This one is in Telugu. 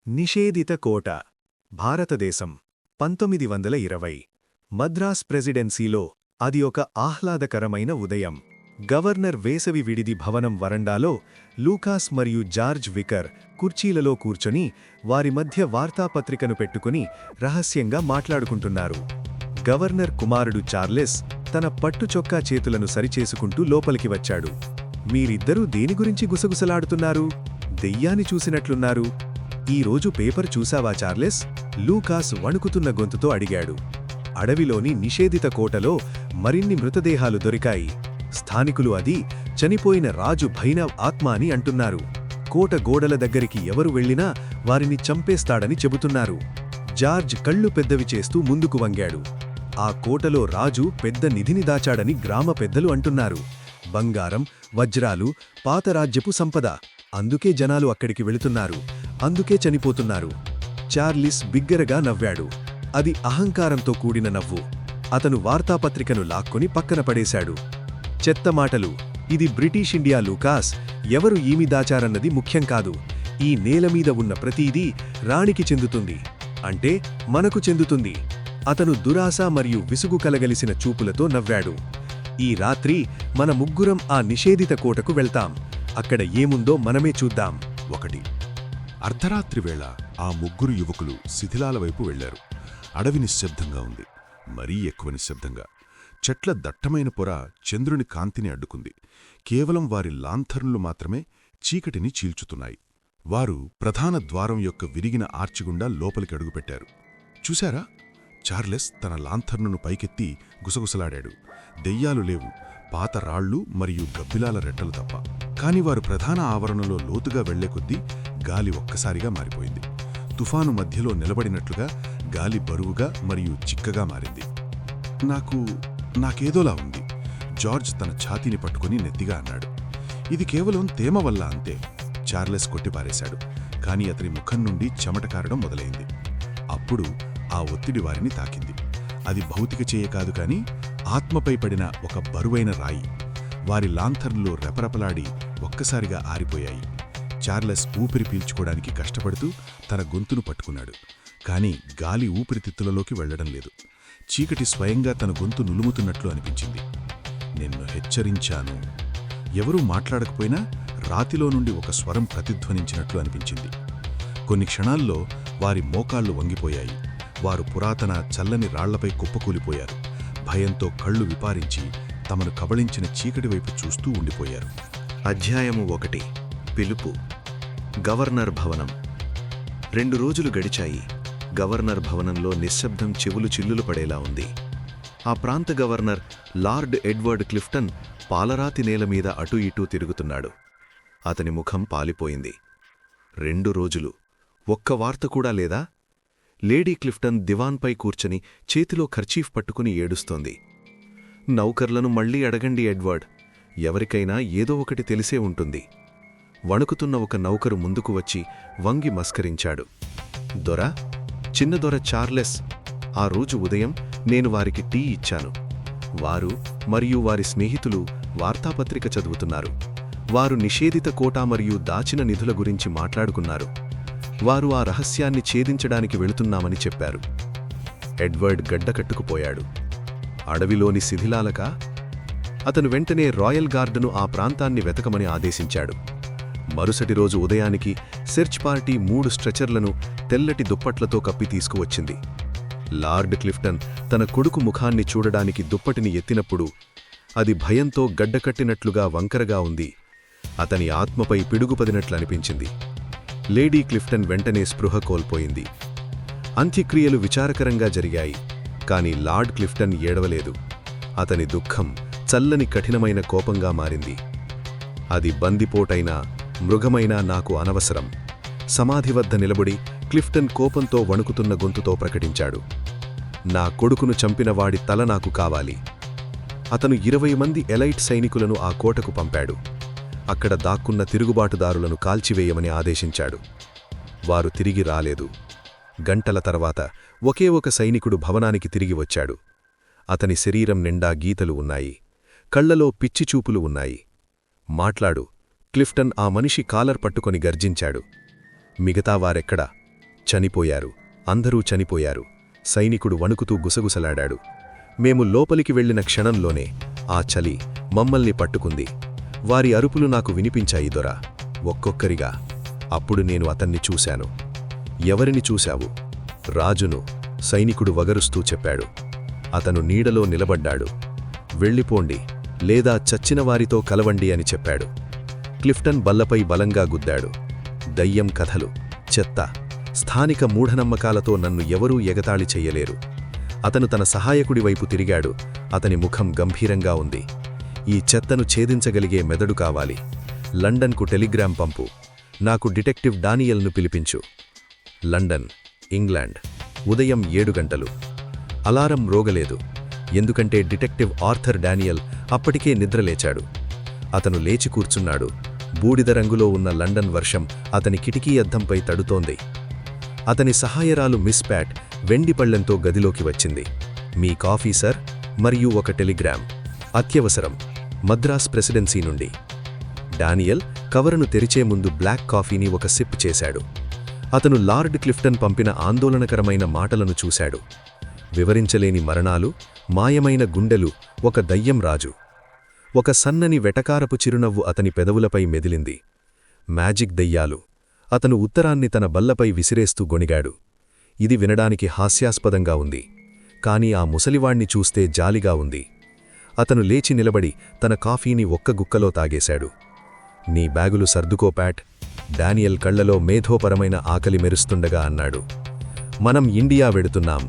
నిషేధిత కోట భారతదేశం 1920 మద్రాస్ ప్రెసిడెన్సీలో అది ఒక ఆహ్లాదకరమైన ఉదయం. గవర్నర్ వేసవి విడిది భవనం వరండాలో లూకాస్ మరియు జార్జ్ వికర్ కుర్చీలలో కూర్చొని వారి మధ్య వార్తాపత్రికను పెట్టుకుని రహస్యంగా మాట్లాడుకుంటున్నారు. గవర్నర్ కుమారుడు చార్లెస్ తన పట్టుచొక్కా చేతులను సరిచేసుకుంటూ లోపలికి వచ్చాడు. మీరిద్దరూ దేని గురించి గుసగుసలాడుతున్నారు? దెయ్యాన్ని చూసినట్లున్నారు. ఈరోజు పేపర్ చూసావా చార్లెస్? లూకాస్ వణుకుతున్న గొంతుతో అడిగాడు. అడవిలోని నిషేధిత కోటలో మరిన్ని మృతదేహాలు దొరికాయి. స్థానికులు అది చనిపోయిన రాజు భైనవ్ ఆత్మ అని అంటున్నారు. కోట గోడల దగ్గరికి ఎవరు వెళ్లినా వారిని చంపేస్తాడని చెబుతున్నారు. జార్జ్ కళ్ళు పెద్దవి చేస్తూ ముందుకు వంగాడు. ఆ కోటలో రాజు పెద్ద నిధిని దాచాడని గ్రామ పెద్దలు అంటున్నారు. బంగారం, వజ్రాలు, పాతరాజ్యపు సంపద. అందుకే జనాలు అక్కడికి వెళుతున్నారు. అందుకే చనిపోతున్నారు. చార్లిస్ బిగ్గరగా నవ్వాడు. అది అహంకారంతో కూడిన నవ్వు. అతను వార్తాపత్రికను లాక్కొని పక్కన పడేశాడు. చెత్తమాటలు. ఇది బ్రిటిష్ ఇండియా లూకాస్. ఎవరు ఈమి దాచారన్నది ముఖ్యం కాదు. ఈ నేలమీద ఉన్న ప్రతీదీ రాణికి చెందుతుంది. అంటే మనకు చెందుతుంది. అతను దురాశ మరియు విసుగు కలగలిసిన చూపులతో నవ్వాడు. ఈ రాత్రి మన ముగ్గురం ఆ నిషేధిత కోటకు వెళ్తాం. అక్కడ ఏముందో మనమే చూద్దాం. 1 అర్ధరాత్రి వేళ ఆ ముగ్గురు యువకులు శిథిలాల వైపు వెళ్లారు. అడవి నిశ్శబ్దంగా ఉంది. మరీ ఎక్కువ నిశ్శబ్దంగా. చెట్ల దట్టమైన పొర చంద్రుని కాంతిని అడ్డుకుంది. కేవలం వారి లాంథర్న్లు మాత్రమే చీకటిని చీల్చుతున్నాయి. వారు ప్రధాన ద్వారం యొక్క విరిగిన ఆర్చిగుండా లోపలికి అడుగుపెట్టారు. చూశారా? చార్లెస్ తన లాంథర్నును పైకెత్తి గుసగుసలాడాడు. దెయ్యాలు లేవు, పాత రాళ్లు మరియు గబ్బిలాల రెట్టలు తప్ప. కాని వారు ప్రధాన ఆవరణలో లోతుగా వెళ్లే కొద్దీ గాలి ఒక్కసారిగా మారిపోయింది. తుఫాను మధ్యలో నిలబడినట్లుగా గాలి బరువుగా మరియు చిక్కగా మారింది. నాకేదోలా ఉంది. జార్జ్ తన ఛాతీని పట్టుకుని నెత్తిగా అన్నాడు. ఇది కేవలం తేమ వల్ల అంతే. చార్లెస్ కొట్టిపారేశాడు. కాని అతని ముఖం నుండి చెమట కారడం మొదలైంది. అప్పుడు ఆ ఒత్తిడి వారిని తాకింది. అది భౌతిక చేయ కాదు కాని ఆత్మపై పడిన ఒక బరువైన రాయి. వారి లాంథర్న్లు రెపరెపలాడి ఒక్కసారిగా ఆరిపోయాయి. చార్లెస్ ఊపిరి పీల్చుకోవడానికి కష్టపడుతూ తన గొంతును పట్టుకున్నాడు. కాని గాలి ఊపిరితిత్తులలోకి వెళ్లడం లేదు. చీకటి స్వయంగా తన గొంతు నులుముతున్నట్లు అనిపించింది. నిన్ను హెచ్చరించాను. ఎవరూ మాట్లాడకపోయినా రాతిలో నుండి ఒక స్వరం ప్రతిధ్వనించినట్లు అనిపించింది. కొన్ని క్షణాల్లో వారి మోకాళ్లు వంగిపోయాయి. వారు పురాతన చల్లని రాళ్లపై కుప్పకూలిపోయారు. భయంతో కళ్ళు విపారించి తమను కబళించిన చీకటి వైపు చూస్తూ ఉండిపోయారు. అధ్యాయము 1 పిలుపు. గవర్నర్ భవనం. 2 రోజులు గడిచాయి. గవర్నర్ భవనంలో నిశ్శబ్దం చెవులు చిల్లులు పడేలా ఉంది. ఆ ప్రాంత గవర్నర్ లార్డ్ ఎడ్వర్డ్ క్లిఫ్టన్ పాలరాతి నేలమీద అటూ ఇటూ తిరుగుతున్నాడు. అతని ముఖం పాలిపోయింది. 2 రోజులు. ఒక్క వార్త కూడా లేదా? లేడీ క్లిఫ్టన్ దివాన్పై కూర్చొని చేతిలో ఖర్చీఫ్ పట్టుకుని ఏడుస్తోంది. నౌకర్లను మళ్లీ అడగండి ఎడ్వర్డ్. ఎవరికైనా ఏదో ఒకటి తెలిసే ఉంటుంది. వణుకుతున్న ఒక నౌకరు ముందుకు వచ్చి వంగి మస్కరించాడు. దొర, చిన్న దొర చార్లెస్. ఆ రోజు ఉదయం నేను వారికి టీ ఇచ్చాను. వారు మరియు వారి స్నేహితులు వార్తాపత్రిక చదువుతున్నారు. వారు నిషేధిత కోట మరియు దాచిన నిధుల గురించి మాట్లాడుకున్నారు. వారు ఆ రహస్యాన్ని ఛేదించడానికి వెళుతున్నామని చెప్పారు. ఎడ్వర్డ్ గడ్డకట్టుకుపోయాడు. అడవిలోని శిథిలాలకా? అతను వెంటనే రాయల్ గార్డును ఆ ప్రాంతాన్ని వెతకమని ఆదేశించాడు. మరుసటి రోజు ఉదయానికి సెర్చ్ పార్టీ 3 స్ట్రెచర్లను తెల్లటి దుప్పట్లతో కప్పి తీసుకువచ్చింది. లార్డ్ క్లిఫ్టన్ తన కొడుకు ముఖాన్ని చూడడానికి దుప్పటిని ఎత్తినప్పుడు అది భయంతో గడ్డకట్టినట్లుగా వంకరగా ఉంది. అతని ఆత్మపై పిడుగుపదినట్లనిపించింది. లేడీ క్లిఫ్టన్ వెంటనే స్పృహ కోల్పోయింది. అంత్యక్రియలు విచారకరంగా జరిగాయి. కాని లార్డ్ క్లిఫ్టన్ ఏడవలేదు. అతని దుఃఖం చల్లని కఠినమైన కోపంగా మారింది. అది బందిపోటైనా మృగమైనా నాకు అనవసరం. సమాధి వద్ద నిలబడి క్లిఫ్టన్ కోపంతో వణుకుతున్న గొంతుతో ప్రకటించాడు. నా కొడుకును చంపిన వాడి తల నాకు కావాలి. అతను 20 మంది ఎలైట్ సైనికులను ఆ కోటకు పంపాడు. అక్కడ దాక్కున్న తిరుగుబాటుదారులను కాల్చివేయమని ఆదేశించాడు. వారు తిరిగి రాలేదు. గంటల తర్వాత ఒకే ఒక సైనికుడు భవనానికి తిరిగి వచ్చాడు. అతని శరీరం నిండా గీతలు ఉన్నాయి. కళ్లలో పిచ్చిచూపులు ఉన్నాయి. మాట్లాడు. క్లిఫ్టన్ ఆ మనిషి కాలర్ పట్టుకొని గర్జించాడు. మిగతా వారెక్కడా? చనిపోయారు. అందరూ చనిపోయారు. సైనికుడు వణుకుతూ గుసగుసలాడాడు. మేము లోపలికి వెళ్లిన క్షణంలోనే ఆ చలి మమ్మల్ని పట్టుకుంది. వారి అరుపులు నాకు వినిపించాయి దొరా, ఒక్కొక్కరిగా. అప్పుడు నేను అతన్ని చూశాను. ఎవరిని చూశావు? రాజును, సైనికుడు వగరుస్తూ చెప్పాడు. అతను నీడలో నిలబడ్డాడు. వెళ్ళిపోండి, లేదా చచ్చినవారితో కలవండి అని చెప్పాడు. క్లిఫ్టన్ బల్లపై బలంగా గుద్దాడు. దయ్యం కథలు, చెత్త, స్థానిక మూఢనమ్మకాలతో నన్ను ఎవరూ ఎగతాళి చెయ్యలేరు. అతను తన సహాయకుడి వైపు తిరిగాడు. అతని ముఖం గంభీరంగా ఉంది. ఈ చెత్తను ఛేదించగలిగే మెదడు కావాలి. లండన్కు టెలిగ్రామ్ పంపు. నాకు డిటెక్టివ్ డానియల్ను పిలిపించు. లండన్, ఇంగ్లాండ్, ఉదయం 7 గంటలు. అలారం రోగలేదు, ఎందుకంటే డిటెక్టివ్ ఆర్థర్ డానియల్ అప్పటికే నిద్రలేచాడు. అతను లేచి కూర్చున్నాడు. బూడిద రంగులో ఉన్న లండన్ వర్షం అతని కిటికీ అద్దంపై తడుతోంది. అతని సహాయరాలు మిస్ ప్యాట్ వెండి పళ్లెంతో గదిలోకి వచ్చింది. మీ కాఫీ సర్, మరియు ఒక టెలిగ్రామ్. అత్యవసరం, మద్రాస్ ప్రెసిడెన్సీ నుండి. డానియల్ కవరును తెరిచే ముందు బ్లాక్ కాఫీని ఒక సిప్ చేశాడు. అతను లార్డ్ క్లిఫ్టన్ పంపిన ఆందోళనకరమైన మాటలను చూశాడు. వివరించలేని మరణాలు, మాయమైన గుండెలు, ఒక దయ్యం రాజు. ఒక సన్నని వెటకారపు చిరునవ్వు అతని పెదవులపై మెదిలింది. మ్యాజిక్ దయ్యాలు. అతను ఉత్తరాన్ని తన బల్లపై విసిరేస్తూ గొణిగాడు. ఇది వినడానికి హాస్యాస్పదంగా ఉంది, కాని ఆ ముసలివాణ్ణి చూస్తే జాలిగా ఉంది. అతను లేచి నిలబడి తన కాఫీని ఒక్క గుక్కలో తాగేశాడు. నీ బ్యాగులు సర్దుకో ప్యాట్, డానియల్ కళ్లలో మేధోపరమైన ఆకలి మెరుస్తుండగా అన్నాడు. మనం ఇండియా వెడుతున్నాం.